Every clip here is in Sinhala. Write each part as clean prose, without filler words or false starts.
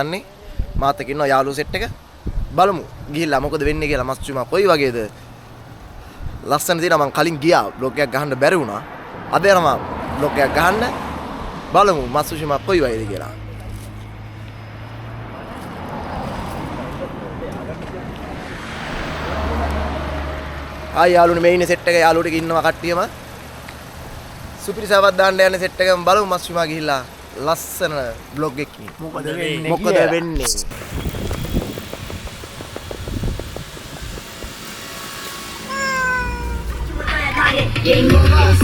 හදන්නේ. මාත් එක්ක ඉන්නවා යාළුවෝ සෙට් එක. බලමු ගිහිල්ලා මොකද වෙන්නේ කියලා. මස්චුමා කොයි වගේද? ලස්සන තියෙනවා. මං කලින් ගියා බ්ලොග් එකක් ගහන්න බැරි වුණා. අද යනවා බ්ලොග් එකක් ගහන්න. බලමු මස්චුමා කොයි වගේද කියලා. ආයි යාළුවනේ මේ ඉන්නේ සෙට් එක. යාළුවෝ ටික ඉන්නවා කට්ටියම. සුපිරිසාවක් දාන්න යන සෙට් එකම බලමු මස්චුමා ගිහිල්ලා ලස්සන බ්ලොග් එකකින් මොකද වෙන්නේ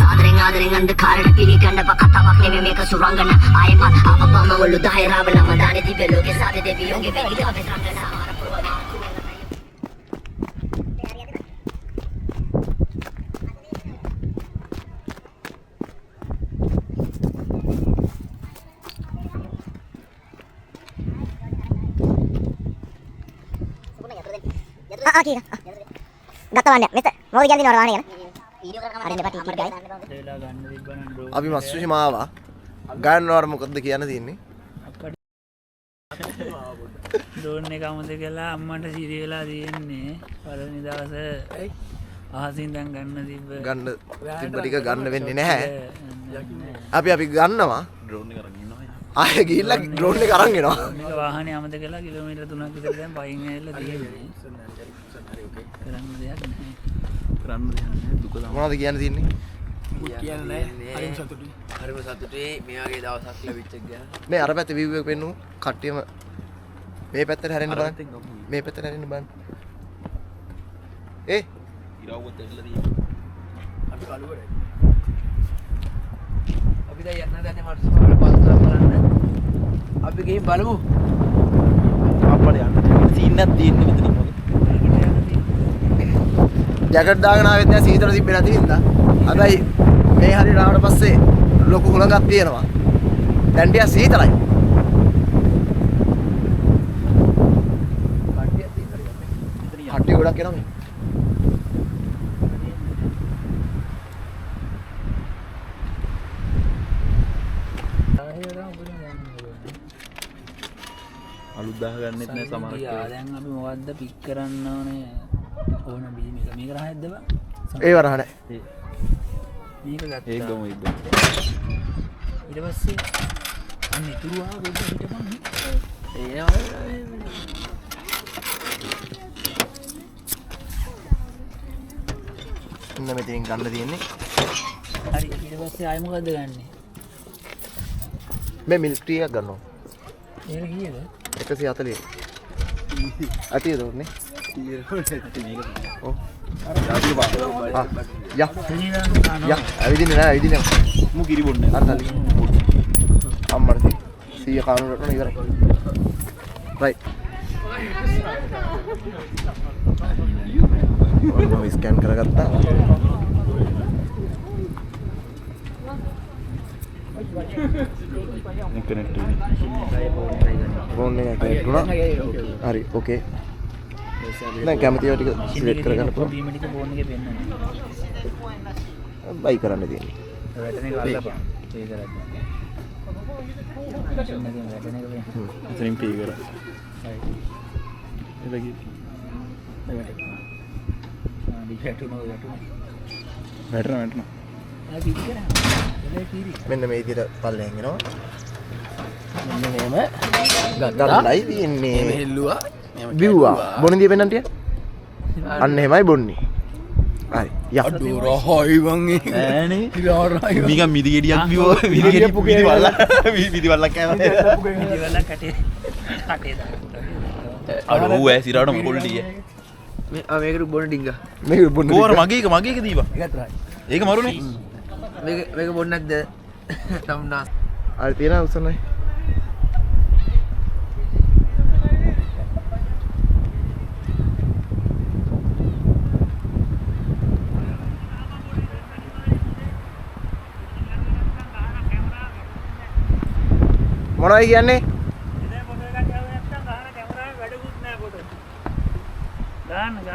සාදරෙන් ආදරෙන් අන්ධකාරට පිළිගන්න කතාවක් නෙමෙයි මේක සුරංගන ආයමත් අපපම වලු දහයරාවලම දානේ දිව්‍ය ලෝකේ සාදේ දෙවියෝගේ වේදිකාවේ රංගන සමහර පුරවමා kira. Gata wanda, mesta. Mau diganti nomor mana ya? අපි මස්සුෂි මාවා ගන්නවර මොකද්ද කියන්න තියෙන්නේ? ඩෝන් එක අමුද කියලා අම්මන්ට සිරි වෙලා තියෙන්නේ. පළවෙනි දවසේ අහසින් දැන් ගන්න තිබ්බ ටික ගන්න වෙන්නේ නැහැ. අපි ගන්නවා ඩ්‍රෝන් එක අරන් ඉන්නවා. ආයෙ ගිහිල්ලා ඩ්‍රෝන් එක අරන් එනවා. මේක වාහනේ අමුද කියලා කිලෝමීටර් 3ක් විතර දැන් පයින් ඇවිල්ලා තියෙන්නේ. කරන්න දෙයක් නැහැ. කරන්න දෙයක් නැහැ. දුක තමයි. මොනවද කියන්න තියෙන්නේ? කියන්නේ හරිම සතුටුයි. හරිම සතුටුයි මේ වගේ දවසක් ලැබිච්ච එක ගැන. මේ අර පැත්තේ view එක පෙන්නු කට්ටියම මේ පැත්තට හැරෙන්න බලන්න. මේ පැත්තට හැරෙන්න බලන්න. ඉරවුවත් එල්ල තියෙනවා. අපි කලුවරයි. අපි දැන් යන්න දැන් මර්සමාල පස්සට බලන්න. අපි ගිහින් බලමු. අප්පඩ යන්න. සීන්නක් තියෙන්නේ මෙතනින් වගේ. ජැකට් දාගෙන ආවෙත් නෑ සීතල තිබ්බේ නැති හින්දා. හැබැයි මේ හරියට ආවට පස්සේ ලොකු හුලඟක් තියෙනවා. දැන් ටික සීතලයි. කට්ටිය ගොඩක් එනවා මේ. අලුත් දාගන්නෙත් නෑ සමහරක් ඒවා. දැන් අපි මොකද්ද පික් කරන්න ඕනේ? ඕන බී මේක රහයක්ද බා? ඒව රහ නෑ. මේක ගත්තා. ඒක ගමු ඒක. ඊට පස්සේ අන්න ඉතුරු ආව ගොඩ හිටපන්. ඉන්න මෙතනින් ගන්න තියෙන්නේ. හරි ඊට පස්සේ ආයෙ මොකද්ද ගන්නෙ? මේ මිල්ක් ටී එකක් ගන්නවා. ඒක කීයද? 140. අටියද උන්නේ? ඔව්. යා. ඇවිදින්නේ නෑ ඇවිදින්නේ. මු කිරි බොන්නේ. අර තලි. අම්මට 100 කානුවට උන ඉවරයි. රයිට්. ඔන්න ස්කෑන් කරගත්තා. කනෙක්ට් ෆෝන් එක කනෙක්ට් වුණා. හරි ඕකේ. දැන් කැමති ඒවා ටික සිලෙක්ට් කරගන්න පුළුවන්. බීම ටික ෆෝන් එකේ පෙන්නනවා. බයි කරන්න තියෙන්නේ. වැටෙන එක අල්ලපන්. ඒක කරද්දී. ඉතින් පී කරා. හරි. එලගි. වැටෙනවා. මෙන්න මේ විදිහට පල්ලෙන් එනවා. මෙන්න මේම ගන්නයි තියෙන්නේ. මේ හෙල්ලුවා. බිව්වා. බොනින්දිය පෙන්නන්න ටික. අන්න එහෙමයි බොන්නේ. හරි. යා. අඩෝ රහයි වං ඒක. ඈනේ. ඉරහයි. නිකන් මිදි ගෙඩියක් බිව්ව. මිදි වල්ලක් කෑවා. මිදි වල්ලක් කටේ දාන්න. අඩෝ ඌ ඇසිරාට මොකොල්ලිය. මේකට බොන ඩිංග. මේක බොන්න. ගෝර මගේ එක දීපන්. ඒකත් රයි. ඒක මරුනේ. මේක බොන්නේ නැද්ද? තම්නාස්. අර තියන උසනයි. මොනවයි කියන්නේ?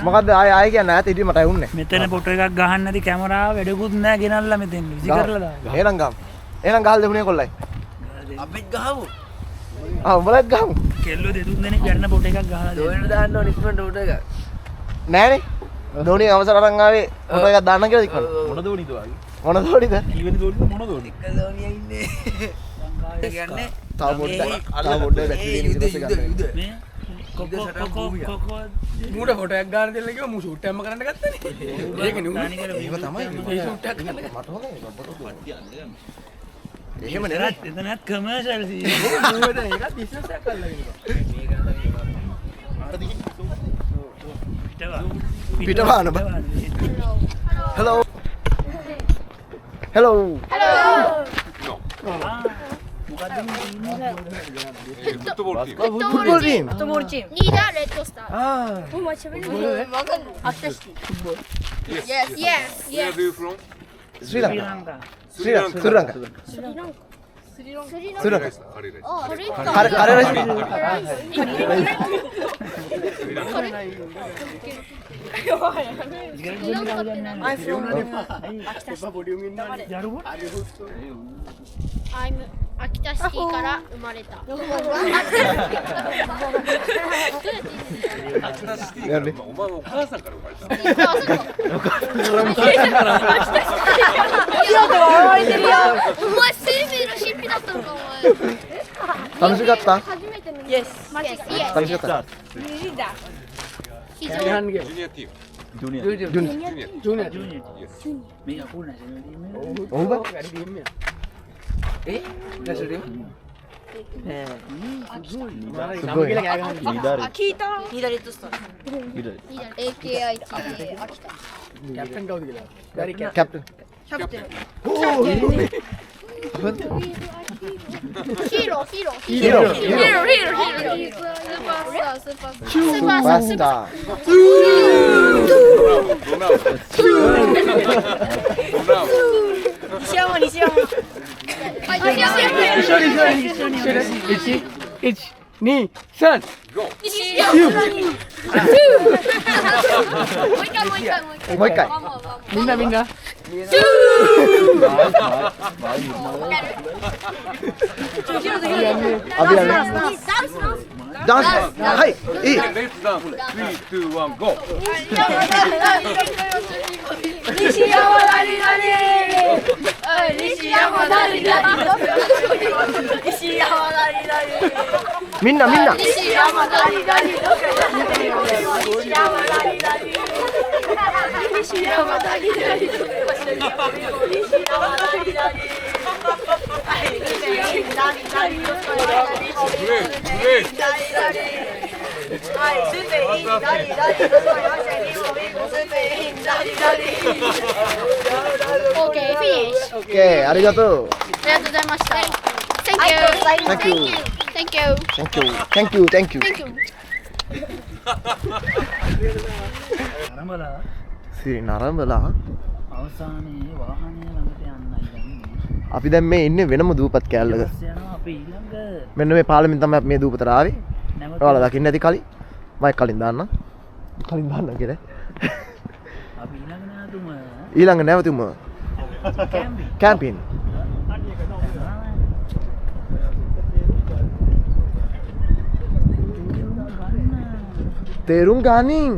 මොකද්ද ආයෙ කියන්නේ නැත ඉතින් මට ඇහුන්නේ. මෙතන ෆොටෝ එකක් ගහන්න නැති කැමරාව වැඩකුත් නැහැ ගෙනල්ලා මෙතෙන් විසි කරලා දාන්න. එහෙනම් ගහමු. එහෙනම් ගහලා දෙමුනේ කොල්ලයි. අපිත් ගහමු. ආ උඹලත් ගහමු. කෙල්ලෝ දෙතුන් දෙනෙක් යන්න පොට එකක් ගහලා දෙන්න. දාන්න ඕන ඉක්මනට උඩ එක. නෑනේ. ධෝනි අවසර අරන් ආවේ ෆොටෝ එකක් දාන්න කියලා ඉක්මනට. මොන දෝනිද වගේ? මොන ධෝනිද? ඊවෙනි දෝනිද මොන දෝනිද? එක දෝනිය ඉන්නේ. කියන්නේ තව පොඩ්ඩක් බැටරි දෙන ඉතින් ගන්න. මේ කොකෝ මූට ෆොටෝ එකක් ගන්න දෙන්න කිව්වා මූ ෂූට් එකක්ම කරන්න ගත්තනේ. ඒකනේ උනේ. ඒක තමයි. ඒ ෂූට් එකක් කරන්න. මට හොඳයි. එහෙම නෙරත් එතනත් කමර්ෂල් සීන්. මූට ඒකත් බිස්නස් එකක් කරලා ඉන්නවා. පිටවාන බා. Hello. Hello. Football team. Nida Red Star. Oh, much of it. Akshashti. Yes. Where are you from? Sri Lanka. Sri Lanka. Sri Lanka. Sri Lanka. Oh, I'm Akita City から生まれた。お前はお母さんから生まれた。お前生命の神秘だったのかお前。楽しかった？初めての。Yes. マジで。楽しかった？非常に。 Junior team. Junior. Junior. මේක අපෝ නැෂනල් ටීම් එක. ඔව් බා. වැඩි ටීම් එක. National team. සුගෝයි. කියලා කෑ ගහන්න. නීදාරේ. Nida Red Star. නීදාරේ. AKIT Akita. කැප්ටන් කවුද කියලා. ගාරි කැප්ටන්. කැප්ටන්. Captain. ඕ. Hero. Superstar. Ni, san. Go. もう一回。みんなみんな。ダンス。はい。いい。 Let's dance. 3, 2, 1, go. みんなみんな。Okay, finish. オッケー、ありがとう。ありがとうございました。Thank you. Thank you. Thank you. Thank you. Thank you. Thank you. Thank you. ආරම්භලා සිරි නරඹලා අවසානයේ වාහනය ළඟට යන්නයි යන්නේ. අපි දැන් මේ ඉන්නේ වෙනම දූපත් කෑල්ලක. ඊපස්සේ යනවා අපි ඊළඟ මෙන්න මේ පාලමින් තමයි අපි මේ දූපතට ආවේ. නැවත ඔයාලා දකින්න ඇති කලින්. මම කලින් දාන්න. කලින් දාන්න කියලා. අපි ඊළඟ නාතුම ඊළඟ නැවතුම කැම්පින් කැම්පින්. තේරුම් ගනින්.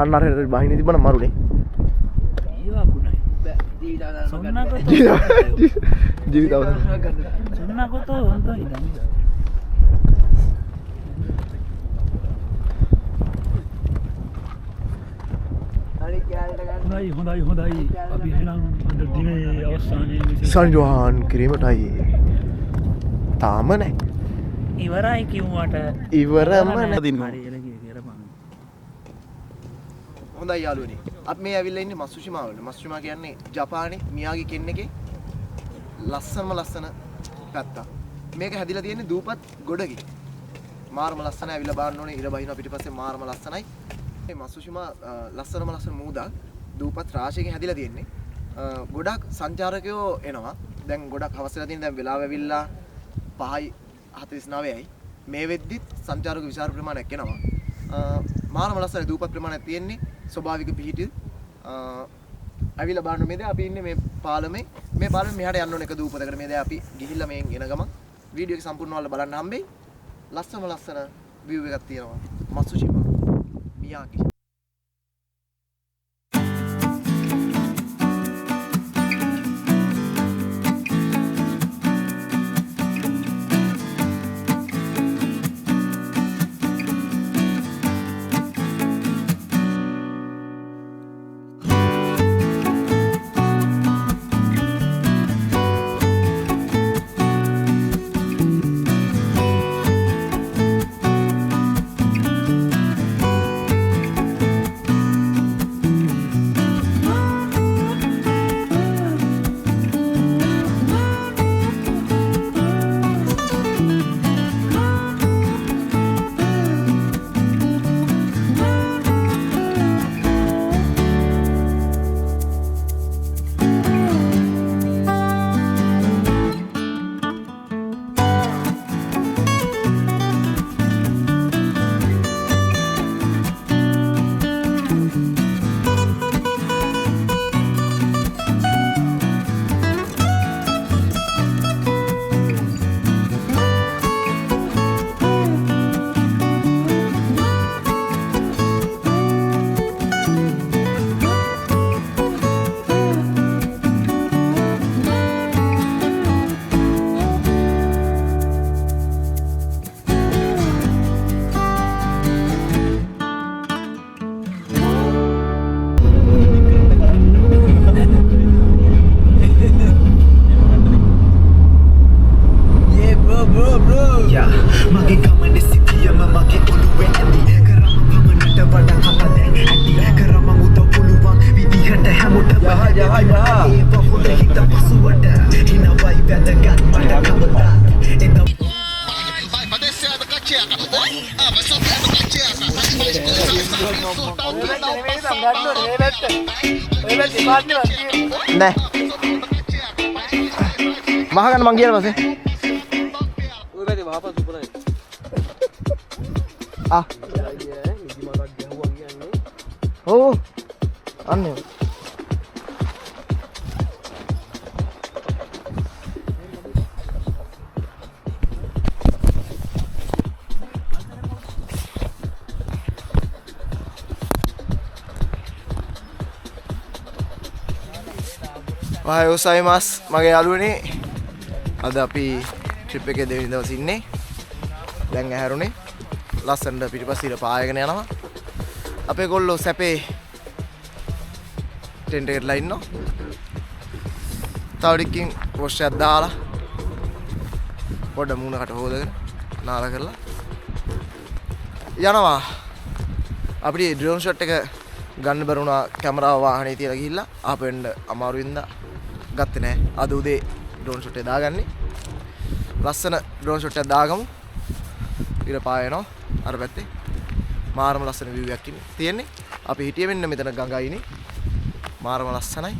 අන්න අර බහිනේ තිබ්බන මරුනේ. ඒවා කුණයි සොන්නකොත ජීවිත අවසන්. සොන්නකොත හොන්තයි ඉඳන් හොඳයි අපි එහෙනම් අද දිනේ අවසානයේ සංජෝහන් කිරීමටයි තාම නැහැ. ඉවරයි කිව්වට ඉවරම නැහැ. හරි එලා කියරපන් හොඳයි යාළුවනි. අපි මේ ඇවිල්ලා ඉන්නේ මත්සුෂිමා වල. මත්සුෂිමා කියන්නේ ජපානයේ මියාගි කෙන් එකේ ලස්සන පැත්ත. මේක හැදිලා තියෙන්නේ දූපත් ගොඩකින්. මාර්ම ලස්සන ඇවිල්ලා බලන්න ඕනේ. ඉර බහිනවා පිටිපස්සේ මාර්ම ලස්සනයි. මේ මත්සුෂිමා ලස්සන මූදක් දූපත් රාශියකින් හැදිලා තියෙන්නේ. ගොඩක් සංචාරකයෝ එනවා. දැන් ගොඩක් හවස් වෙලා තියෙන දැන් වෙලාව ඇවිල්ලා 5:49යි. මේ වෙද්දිත් සංචාරක විශාල ප්‍රමාණයක් එනවා. මානම ලස්සන දූපත් ප්‍රමාණයක් තියෙන්නේ ස්වභාවික පිහිටි අවිලා බලන්න මේ දැන් අපි ඉන්නේ මේ පාලමේ මෙහාට යන්න ඕන එක දූපතකට මේ දැන් අපි ගිහිල්ලා මේ එන ගමන් වීඩියෝ එක සම්පූර්ණ වල බලන්න හම්බෙයි ලස්සන view එකක් තියෙනවා මත්සුෂිමා මියාගි නෑ මහගන්න මං කියලා පස්සේ ඔය පැත්තේ වහපන් සුපරයි ඔව් අන්නේ Wahai usaimas මගේ යාළුවනේ අද අපි ට්‍රිප් එකේ දෙවෙනි දවසේ ඉන්නේ දැන් ඇහැරුනේ ලස්සනට පිටිපස්සේ පායගෙන යනවා අපේ ගොල්ලෝ සැපේ ටෙන්ට් එකටලා ඉන්නවා තව ටිකකින් වොෂ් එකක් දාලා පොඩ මූණකට හොදගෙන නාලා කරලා යනවා අපිට ඩ්‍රෝන් ෂොට් එක ගන්න බැරුණා කැමරාව වාහනේ තියලා ගිහිල්ලා ආපහු එන්න අමාරු වෙන්දා ගත්තේ නැහැ අද උදේ ඩ්‍රෝන් ෂොට් එක දාගන්නේ ලස්සන ඩ්‍රෝන් ෂොට් එකක් දාගමු ඉර පායනවා අර පැත්තේ මාරම ලස්සන view එකක් තියෙන්නේ අපි හිටියේ මෙන්න මෙතන ගඟයිනේ මාරම ලස්සනයි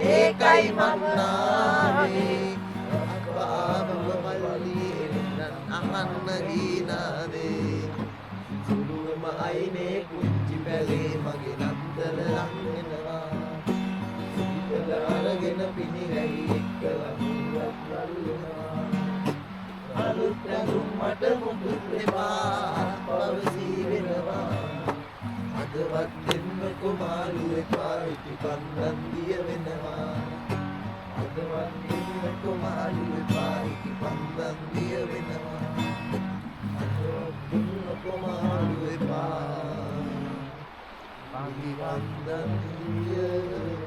ඒකයි මන්නාවේ අහන්න ගීනාදේ සුළුම අයිනේ කුංචි පැලේ මගේ නන්දල ලංවෙනවා සීතල අරගෙන පිණිරැහි එක්කලා මුවත් නල්ලුනවා අලුත් ඇඳුම් මට මුකුත් එපා පවසී වෙනවා අදවත් දෙන්නකො මාළුවේ පාවිච්චි කන්දන් දිය වෙනවා අදවත් දෙන්නකො මාළුවේ පාවිච්චි කන්දන් දිය වෙනවා අදවත් දෙන්නකො මාළුවේ පාවිච්චි කන්දන් දිය වෙනවා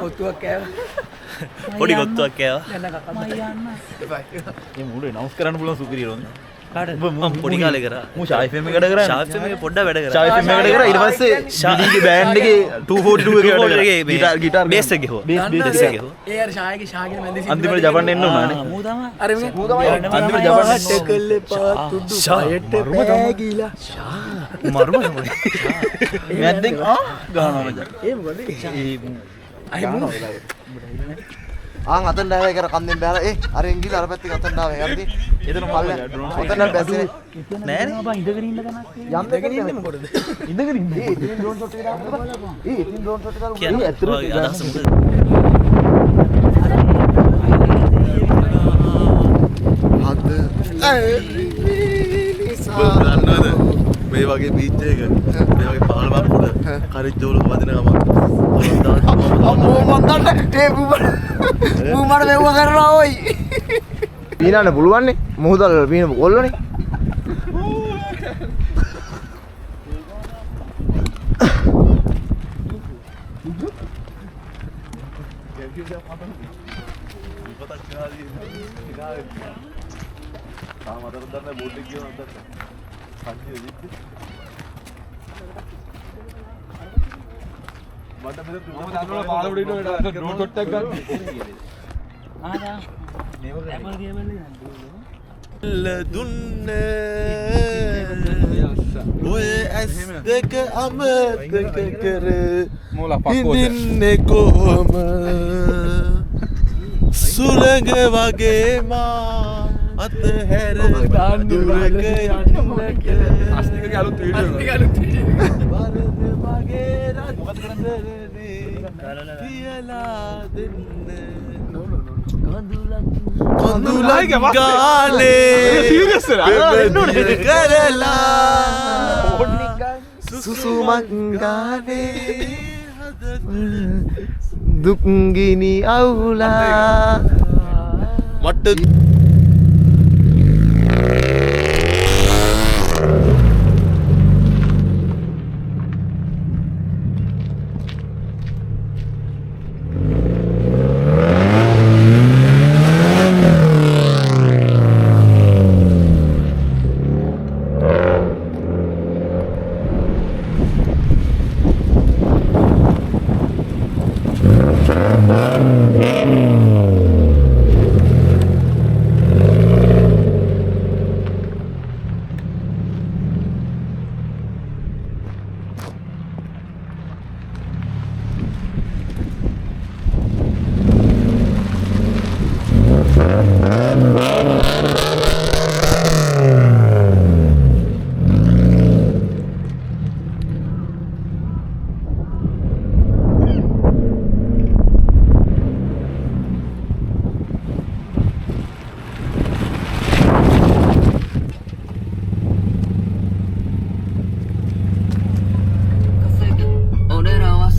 පොත්තුවක් කෑව පොඩි කොත්තුවක් කෑවා. මේ මූල නවුස් කරන්න පුළුවන් සුපිරියරොන්. මම පොඩි කාලේ කරා. මූ ෂායි ෆිල්ම් එකකට කරා. ෂායි ෆිල්ම් එකේ පොඩ්ඩක් වැඩ කරා. ෂායි ෆිල්ම් එකකට කරා ඊට පස්සේ ෂායිගේ බෑන්ඩ් එකේ 242 එකේ ගිටාර් බේස් එක ගෙහුවා. බේස් එක ගෙහුවා. ඒ අර ෂායගේ ෂාගේ මැද අන්තිමට ජපන් එන්න උනානේ. මූ තමයි. අර මේ අන්තිමට ජපන් කල්ලේ පාතුඩු ෂායට පෑගිලා මරුම තමයි. මැද්දෙන් ගහනවා මචං. ඒ මොකද අය මූ ආන් අතෙන් ඩ්‍රයිවර් කර කන්දෙන් බෑලා අරෙන් ගිහලා අර පැත්තේ අතෙන් ඩාවේ යන්දි එතන පල්ලෙන් ඔතන බැස්සේ නෑනේ බා ඉඳගෙන ඉන්න තැනක් යම්දගෙන ඉන්නේ මොකටද ඉඳගෙන ඉන්නේ ඉතින් ඩ්‍රෝන් ෂොට් එක දාන්න ඉතින් ඩ්‍රෝන් ෂොට් එක දාන්න කියන්නේ අදහස මොකද? දන්නවද මේ වගේ බීච් එක මේ වගේ පාලමක් උඩ කරිච්චෝලක වදින ගමන් අම්මෝ මන් දන්නේ ඒ මූමඩ මෙව්ව කරනවා ඔයි පීනන්න පුළුවන් නේ මොහොතල් පීන කොල්ලනේ දන්නවනේ පාලවඩ ඉන්න ඩ්‍රෝන් ෂොට් එකක් ගන්න. දුන්න ඔය ඇස් දෙක අමතක කර ඉන්නේ කොහොම සුළඟ වගේ මා අතහැර දුරක යන්නට අස්තිකගේ අලුත් වීඩියෝ වරද මගේ රත්තරනේ කියලා දෙන්න කඳුලක් ගානේ කරලා සුසුමක් ගානේ දුක්ගිනි අවුලා මට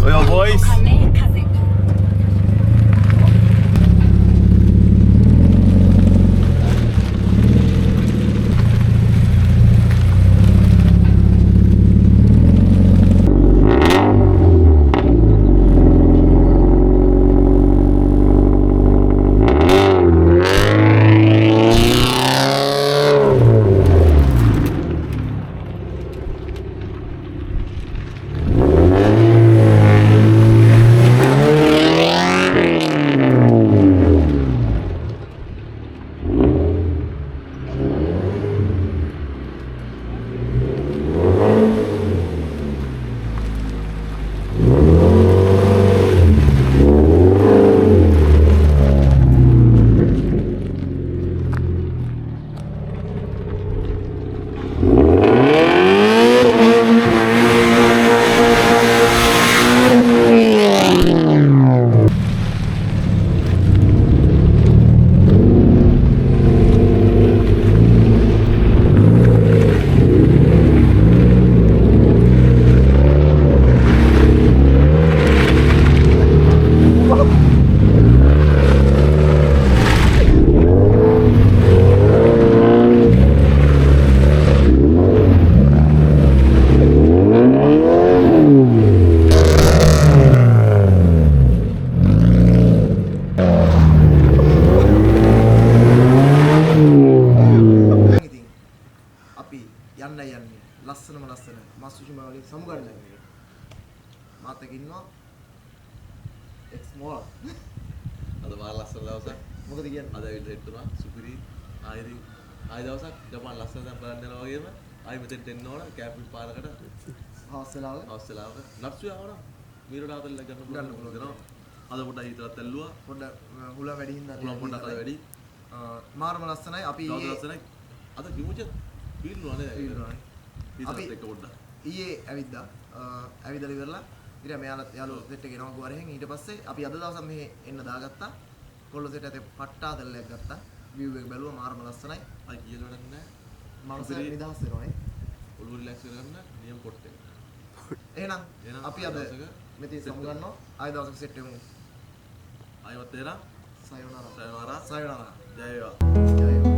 Your voice. ලස්සන මස්සුෂිම වලින් සමුගන්න එක. මාත් එක්ක ඉන්නවා එක්ස් මෝල්. අද මාර ලස්සන දවසක්. මොකද කියන්නේ? අද ඇවිල්ලා හිටුණා සුපිරි ආයෙ දවසක් ජපාන් ලස්සන දැන් බලන්න යනවා වගේම ආයෙ මෙතෙන්ට එන්න ඕන කැම්පින් පාරකට හවස් වෙලාවක නට්සු ආවනම් මීරට ආතල්ල ගන්න පුළුවන් දෙනවා. අද පොඩ්ඩක් හිතවත් ඇල්ලුවා. පොඩ්ඩක් හුල වැඩි හින්දා පොඩ්ඩක් අද වැඩි. මාරම ලස්සනයි. අපි ලස්සනයි. අද කිමුච පීල්නවා නේද? අපි ඊයේ ඇවිද්දා ඇවිදලා ඉවරලා ඊට මෙයාලා යාළුවෝ සෙට් එකේ නම ගුවරෙන් ඊට පස්සේ අපි අද දවසම මෙහෙ එන්න දාගත්තා කොල්ල සෙට් එකේ පට්ටාදල්ලයක් ගත්තා view එක බැලුවා මාරම ලස්සනයි අය කියලා වැඩක් නැහැ මනස නිදහස් වෙනවනේ ඔළුව රිලැක්ස් කරගන්න නියම පොට් එක එහෙනම් අපි අද මෙතන සමුගන්නවා ආය දවසක සෙට් එකමු ආයවත් එනවා සයෝනාරා ජය වේවා ජය වේවා